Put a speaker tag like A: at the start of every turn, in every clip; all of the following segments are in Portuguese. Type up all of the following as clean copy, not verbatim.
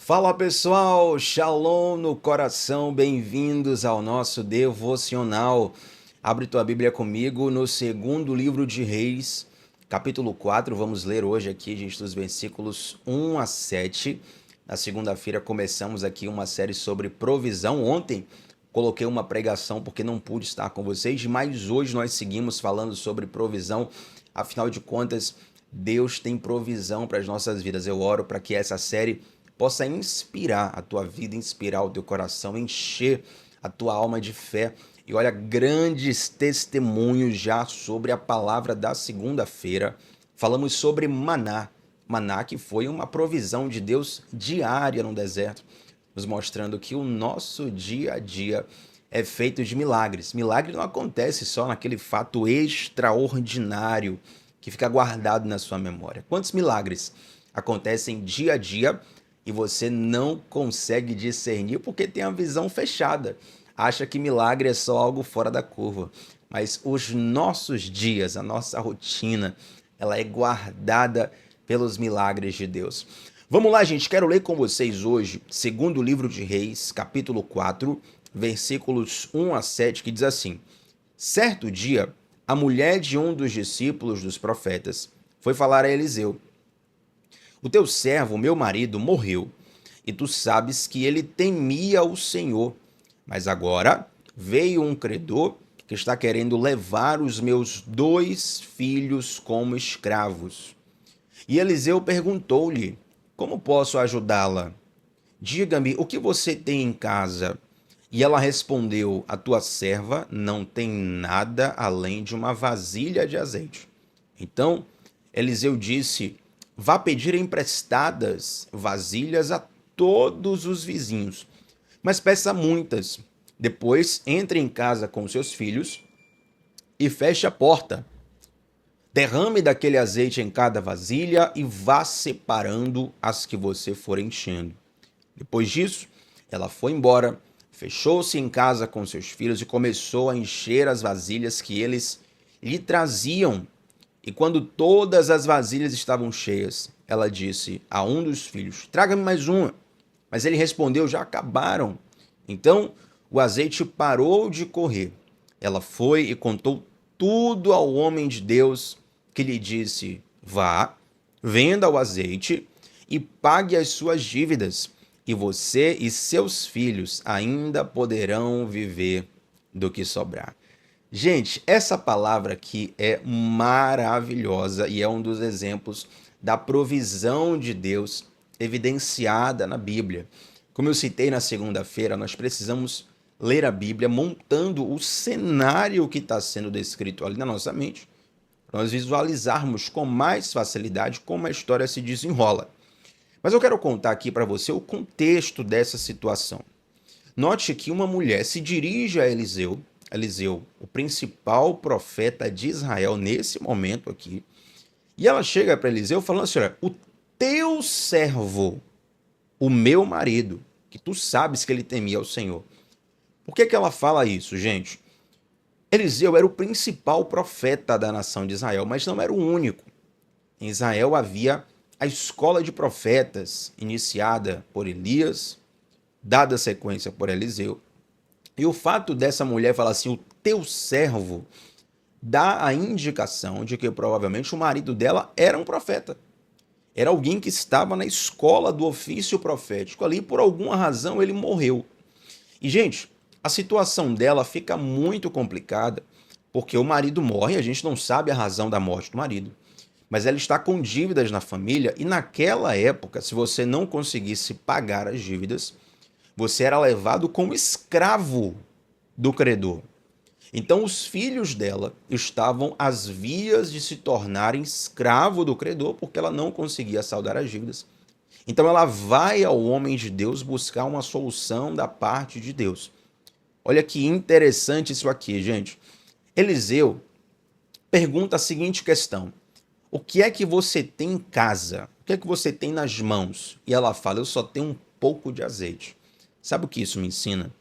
A: Fala pessoal, Shalom no coração, bem-vindos ao nosso devocional. Abre tua Bíblia comigo no segundo livro de Reis, capítulo 4. Vamos ler hoje aqui, gente, dos versículos 1 a 7. Na segunda-feira começamos aqui uma série sobre provisão. Ontem coloquei uma pregação porque não pude estar com vocês, mas hoje nós seguimos falando sobre provisão. Afinal de contas, Deus tem provisão para as nossas vidas. Eu oro para que essa série possa inspirar a tua vida, inspirar o teu coração, encher a tua alma de fé. E olha, grandes testemunhos já sobre a palavra da segunda-feira. Falamos sobre maná. Maná que foi uma provisão de Deus diária no deserto, nos mostrando que o nosso dia a dia é feito de milagres. Milagre não acontece só naquele fato extraordinário que fica guardado na sua memória. Quantos milagres acontecem dia a dia e você não consegue discernir porque tem a visão fechada? Acha que milagre é só algo fora da curva. Mas os nossos dias, a nossa rotina, ela é guardada pelos milagres de Deus. Vamos lá, gente, quero ler com vocês hoje, segundo livro de Reis, capítulo 4, versículos 1 a 7, que diz assim: Certo dia, a mulher de um dos discípulos dos profetas foi falar a Eliseu: O teu servo, meu marido, morreu, e tu sabes que ele temia o Senhor. Mas agora veio um credor que está querendo levar os meus 2 filhos como escravos. E Eliseu perguntou-lhe: Como posso ajudá-la? Diga-me, o que você tem em casa? E ela respondeu: A tua serva não tem nada além de uma vasilha de azeite. Então Eliseu disse: Vá pedir emprestadas vasilhas a todos os vizinhos, mas peça muitas. Depois entre em casa com seus filhos e feche a porta. Derrame daquele azeite em cada vasilha e vá separando as que você for enchendo. Depois disso, ela foi embora, fechou-se em casa com seus filhos e começou a encher as vasilhas que eles lhe traziam. E quando todas as vasilhas estavam cheias, ela disse a um dos filhos: Traga-me mais uma. Mas ele respondeu: Já acabaram. Então o azeite parou de correr. Ela foi e contou tudo ao homem de Deus, que lhe disse: Vá, venda o azeite e pague as suas dívidas, e você e seus filhos ainda poderão viver do que sobrar. Gente, essa palavra aqui é maravilhosa e é um dos exemplos da provisão de Deus evidenciada na Bíblia. Como eu citei na segunda-feira, nós precisamos ler a Bíblia montando o cenário que está sendo descrito ali na nossa mente, para nós visualizarmos com mais facilidade como a história se desenrola. Mas eu quero contar aqui para você o contexto dessa situação. Note que uma mulher se dirige a Eliseu, o principal profeta de Israel nesse momento aqui, e ela chega para Eliseu falando assim: Olha, o teu servo, o meu marido, que tu sabes que ele temia ao Senhor. Por que ela fala isso, gente? Eliseu era o principal profeta da nação de Israel, mas não era o único. Em Israel havia a escola de profetas, iniciada por Elias, dada sequência por Eliseu. E o fato dessa mulher falar assim, o teu servo, dá a indicação de que provavelmente o marido dela era um profeta. Era alguém que estava na escola do ofício profético ali, por alguma razão ele morreu. E, gente, a situação dela fica muito complicada, porque o marido morre, a gente não sabe a razão da morte do marido, mas ela está com dívidas na família e naquela época, se você não conseguisse pagar as dívidas, você era levado como escravo do credor. Então os filhos dela estavam às vias de se tornarem escravo do credor porque ela não conseguia saldar as dívidas. Então ela vai ao homem de Deus buscar uma solução da parte de Deus. Olha que interessante isso aqui, gente. Eliseu pergunta a seguinte questão: O que é que você tem em casa? O que é que você tem nas mãos? E ela fala: Eu só tenho um pouco de azeite. Sabe o que isso me ensina?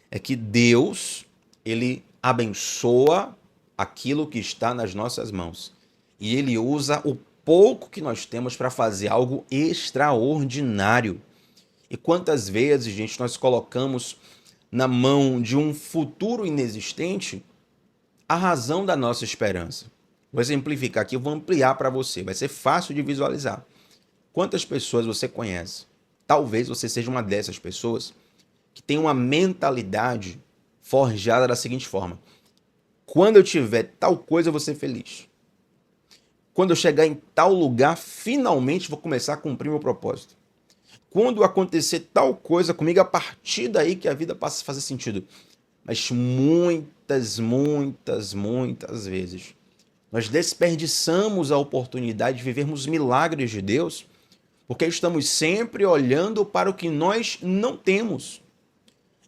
A: É que Deus, ele abençoa aquilo que está nas nossas mãos. E ele usa o pouco que nós temos para fazer algo extraordinário. E quantas vezes, gente, nós colocamos na mão de um futuro inexistente a razão da nossa esperança. Vou exemplificar aqui, eu vou ampliar para você, vai ser fácil de visualizar. Quantas pessoas você conhece? Talvez você seja uma dessas pessoas que tem uma mentalidade forjada da seguinte forma: quando eu tiver tal coisa, eu vou ser feliz. Quando eu chegar em tal lugar, finalmente vou começar a cumprir meu propósito. Quando acontecer tal coisa comigo, a partir daí que a vida passa a fazer sentido. Mas muitas vezes, nós desperdiçamos a oportunidade de vivermos milagres de Deus, porque estamos sempre olhando para o que nós não temos.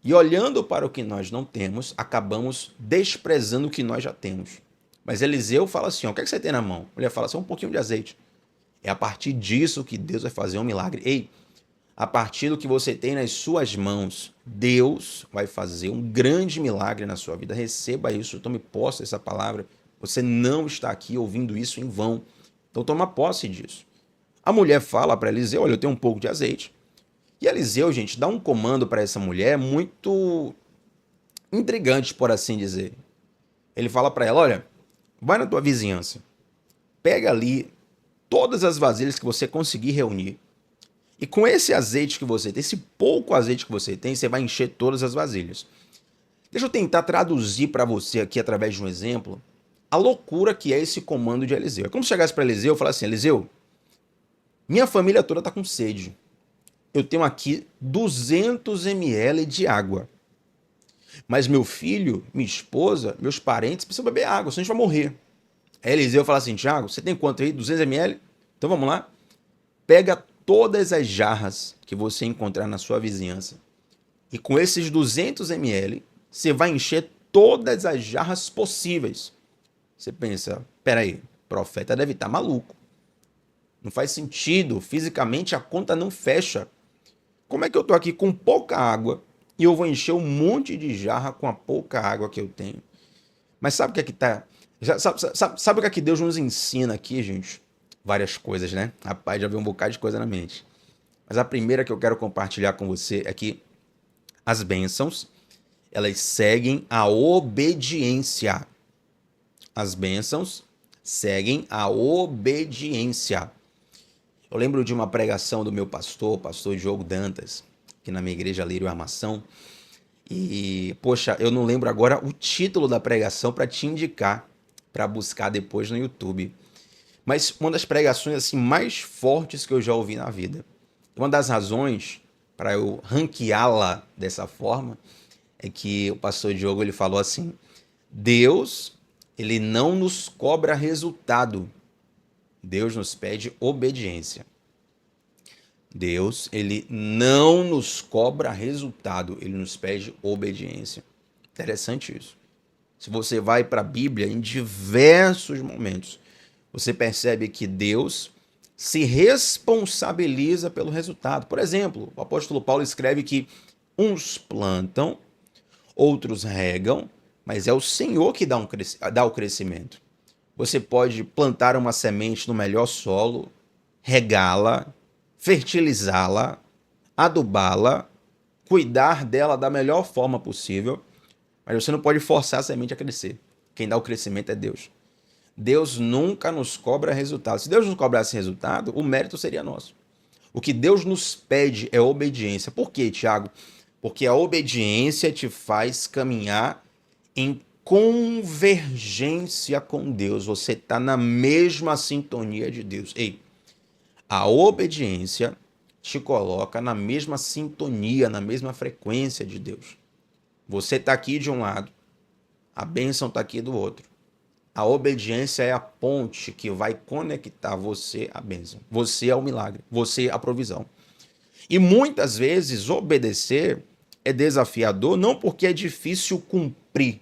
A: E olhando para o que nós não temos, acabamos desprezando o que nós já temos. Mas Eliseu fala assim, ó, o que é que você tem na mão? A mulher fala assim, um pouquinho de azeite. É a partir disso que Deus vai fazer um milagre. Ei, a partir do que você tem nas suas mãos, Deus vai fazer um grande milagre na sua vida. Receba isso, tome posse dessa palavra. Você não está aqui ouvindo isso em vão. Então toma posse disso. A mulher fala para Eliseu, olha, eu tenho um pouco de azeite. E Eliseu, gente, dá um comando para essa mulher muito intrigante, por assim dizer. Ele fala para ela, olha, vai na tua vizinhança, pega ali todas as vasilhas que você conseguir reunir, e com esse azeite que você tem, esse pouco azeite que você tem, você vai encher todas as vasilhas. Deixa eu tentar traduzir para você aqui, através de um exemplo, a loucura que é esse comando de Eliseu. É como se chegasse para Eliseu e falasse assim, Eliseu, minha família toda está com sede. Eu tenho aqui 200 ml de água. Mas meu filho, minha esposa, meus parentes precisam beber água, senão a gente vai morrer. Aí Eliseu fala assim, Tiago, você tem quanto aí? 200 ml? Então vamos lá. Pega todas as jarras que você encontrar na sua vizinhança. E com esses 200 ml, você vai encher todas as jarras possíveis. Você pensa, peraí, o profeta deve estar maluco. Não faz sentido, fisicamente a conta não fecha. Como é que eu estou aqui com pouca água e eu vou encher um monte de jarra com a pouca água que eu tenho? Mas sabe o que é que tá? Sabe o que é que Deus nos ensina aqui, gente? Várias coisas, né? Rapaz, já veio um bocado de coisa na mente. Mas a primeira que eu quero compartilhar com você é que as bênçãos, elas seguem a obediência. As bênçãos seguem a obediência. Eu lembro de uma pregação do meu pastor, pastor Diogo Dantas, aqui na minha igreja Lírio Armação. E, poxa, eu não lembro agora o título da pregação para te indicar, para buscar depois no YouTube. Mas uma das pregações assim mais fortes que eu já ouvi na vida. Uma das razões para eu ranqueá-la dessa forma é que o pastor Diogo ele falou assim: Deus, ele não nos cobra resultado. Deus nos pede obediência. Deus, ele não nos cobra resultado, ele nos pede obediência. Interessante isso. Se você vai para a Bíblia, em diversos momentos, você percebe que Deus se responsabiliza pelo resultado. Por exemplo, o apóstolo Paulo escreve que uns plantam, outros regam, mas é o Senhor que dá o crescimento. Você pode plantar uma semente no melhor solo, regá-la, fertilizá-la, adubá-la, cuidar dela da melhor forma possível, mas você não pode forçar a semente a crescer. Quem dá o crescimento é Deus. Deus nunca nos cobra resultado. Se Deus nos cobrasse resultado, o mérito seria nosso. O que Deus nos pede é obediência. Por quê, Tiago? Porque a obediência te faz caminhar em convergência com Deus. Você está na mesma sintonia de Deus. Ei, a obediência te coloca na mesma sintonia, na mesma frequência de Deus. Você está aqui de um lado, a bênção está aqui do outro. A obediência é a ponte que vai conectar você à bênção. Você ao milagre, você à provisão. E muitas vezes obedecer é desafiador, não porque é difícil cumprir,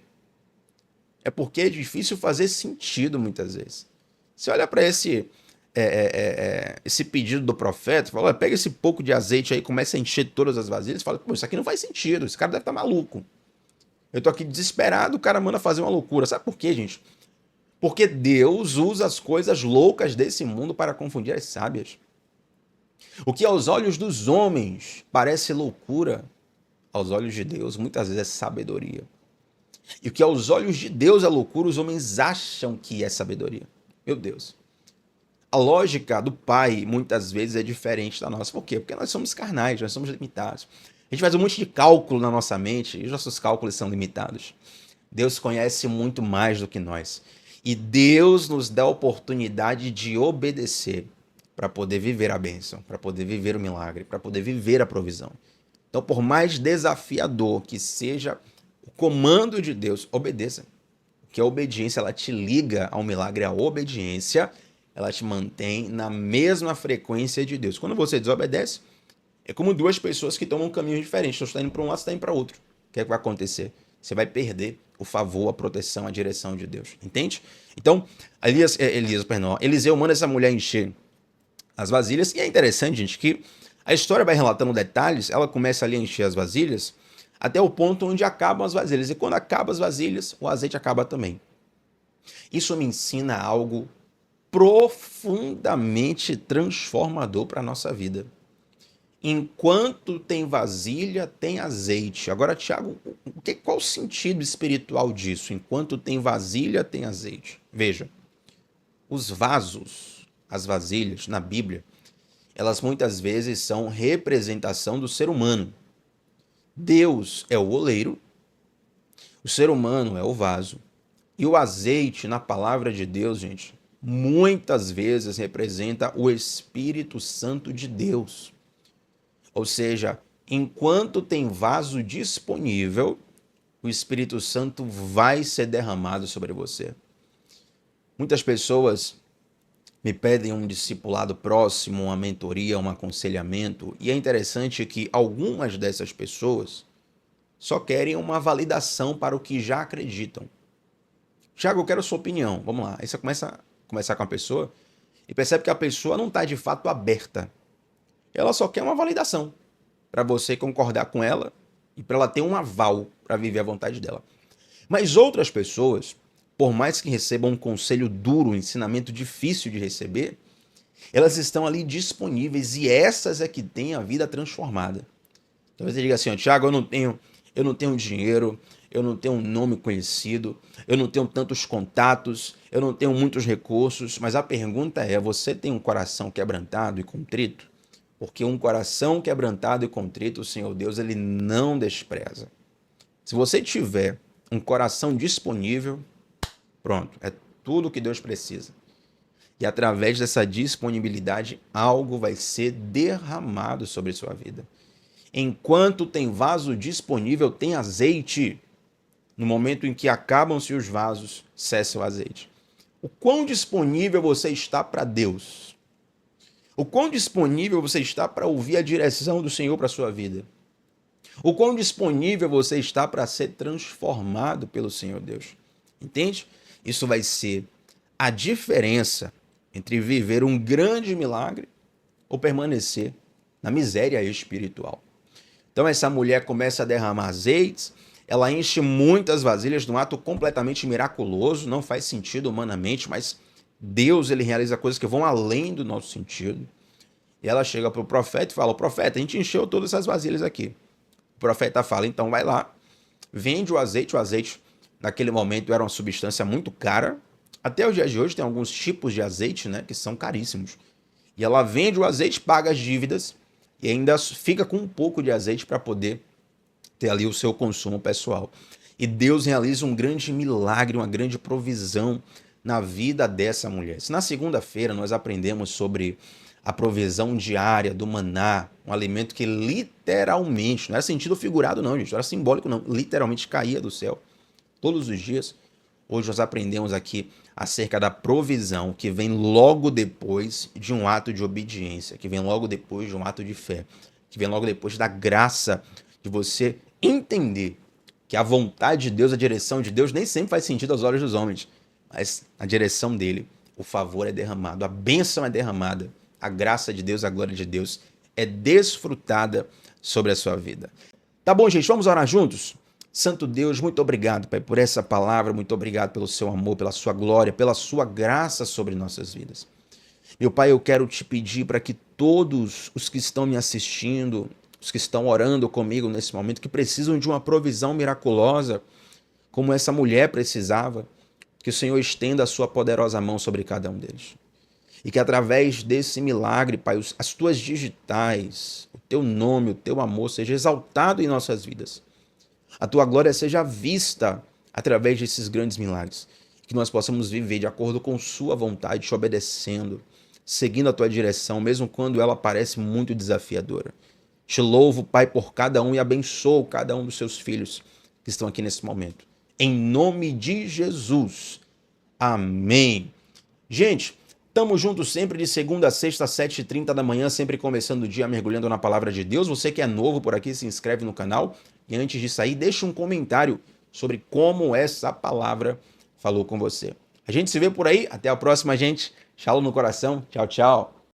A: é porque é difícil fazer sentido muitas vezes. Você olha para esse pedido do profeta, fala, pega esse pouco de azeite aí, começa a encher todas as vasilhas, fala, pô, isso aqui não faz sentido, esse cara deve estar maluco. Eu tô aqui desesperado, o cara manda fazer uma loucura. Sabe por quê, gente? Porque Deus usa as coisas loucas desse mundo para confundir as sábias. O que aos olhos dos homens parece loucura, aos olhos de Deus muitas vezes é sabedoria. E o que aos olhos de Deus é loucura, os homens acham que é sabedoria. Meu Deus. A lógica do Pai muitas vezes é diferente da nossa. Por quê? Porque nós somos carnais, nós somos limitados. A gente faz um monte de cálculo na nossa mente e os nossos cálculos são limitados. Deus conhece muito mais do que nós. E Deus nos dá a oportunidade de obedecer para poder viver a bênção, para poder viver o milagre, para poder viver a provisão. Então, por mais desafiador que seja o comando de Deus, obedeça. Porque a obediência, ela te liga ao milagre. A obediência, ela te mantém na mesma frequência de Deus. Quando você desobedece, é como duas pessoas que tomam caminhos diferentes. Você está indo para um lado, você está indo para outro. O que é que vai acontecer? Você vai perder o favor, a proteção, a direção de Deus. Entende? Então, Eliseu manda essa mulher encher as vasilhas. E é interessante, gente, que a história vai relatando detalhes. Ela começa ali a encher as vasilhas até o ponto onde acabam as vasilhas. E quando acabam as vasilhas, o azeite acaba também. Isso me ensina algo profundamente transformador para a nossa vida. Enquanto tem vasilha, tem azeite. Agora, Tiago, qual o sentido espiritual disso? Enquanto tem vasilha, tem azeite. Veja, os vasos, as vasilhas na Bíblia, elas muitas vezes são representação do ser humano. Deus é o oleiro, o ser humano é o vaso. E o azeite, na palavra de Deus, gente, muitas vezes representa o Espírito Santo de Deus. Ou seja, enquanto tem vaso disponível, o Espírito Santo vai ser derramado sobre você. Muitas pessoas me pedem um discipulado próximo, uma mentoria, um aconselhamento, e é interessante que algumas dessas pessoas só querem uma validação para o que já acreditam. Tiago, eu quero a sua opinião. Vamos lá. Aí você começa a conversar com a pessoa e percebe que a pessoa não está de fato aberta. Ela só quer uma validação para você concordar com ela e para ela ter um aval para viver a vontade dela. Mas outras pessoas, por mais que recebam um conselho duro, um ensinamento difícil de receber, elas estão ali disponíveis e essas é que têm a vida transformada. Talvez você diga assim, Tiago, eu não tenho dinheiro, eu não tenho um nome conhecido, eu não tenho tantos contatos, eu não tenho muitos recursos, mas a pergunta é, você tem um coração quebrantado e contrito? Porque um coração quebrantado e contrito, o Senhor Deus, ele não despreza. Se você tiver um coração disponível, pronto, é tudo o que Deus precisa. E através dessa disponibilidade, algo vai ser derramado sobre sua vida. Enquanto tem vaso disponível, tem azeite. No momento em que acabam-se os vasos, cessa o azeite. O quão disponível você está para Deus? O quão disponível você está para ouvir a direção do Senhor para a sua vida? O quão disponível você está para ser transformado pelo Senhor Deus? Entende? Isso vai ser a diferença entre viver um grande milagre ou permanecer na miséria espiritual. Então essa mulher começa a derramar azeites, ela enche muitas vasilhas num ato completamente miraculoso, não faz sentido humanamente, mas Deus, ele realiza coisas que vão além do nosso sentido. E ela chega para o profeta e fala, profeta, a gente encheu todas essas vasilhas aqui. O profeta fala, então vai lá, vende o azeite naquele momento era uma substância muito cara. Até os dias de hoje tem alguns tipos de azeite, né, que são caríssimos. E ela vende o azeite, paga as dívidas e ainda fica com um pouco de azeite para poder ter ali o seu consumo pessoal. E Deus realiza um grande milagre, uma grande provisão na vida dessa mulher. Se na segunda-feira nós aprendemos sobre a provisão diária do maná, um alimento que literalmente, não era sentido figurado não, gente, não era simbólico não, literalmente caía do céu todos os dias. Hoje nós aprendemos aqui acerca da provisão que vem logo depois de um ato de obediência, que vem logo depois de um ato de fé, que vem logo depois da graça de você entender que a vontade de Deus, a direção de Deus nem sempre faz sentido aos olhos dos homens, mas a direção dele, o favor é derramado, a bênção é derramada, a graça de Deus, a glória de Deus é desfrutada sobre a sua vida. Tá bom, gente? Vamos orar juntos? Santo Deus, muito obrigado, Pai, por essa palavra, muito obrigado pelo seu amor, pela sua glória, pela sua graça sobre nossas vidas. Meu Pai, eu quero te pedir para que todos os que estão me assistindo, os que estão orando comigo nesse momento, que precisam de uma provisão miraculosa, como essa mulher precisava, que o Senhor estenda a sua poderosa mão sobre cada um deles. E que através desse milagre, Pai, as tuas digitais, o teu nome, o teu amor seja exaltado em nossas vidas. A tua glória seja vista através desses grandes milagres. Que nós possamos viver de acordo com sua vontade, te obedecendo, seguindo a tua direção, mesmo quando ela parece muito desafiadora. Te louvo, Pai, por cada um e abençoo cada um dos seus filhos que estão aqui nesse momento. Em nome de Jesus. Amém. Gente, estamos juntos sempre de segunda a sexta, às 7h30 da manhã, sempre começando o dia mergulhando na palavra de Deus. Você que é novo por aqui, se inscreve no canal e antes de sair, deixa um comentário sobre como essa palavra falou com você. A gente se vê por aí. Até a próxima, gente. Shalom no coração. Tchau, tchau.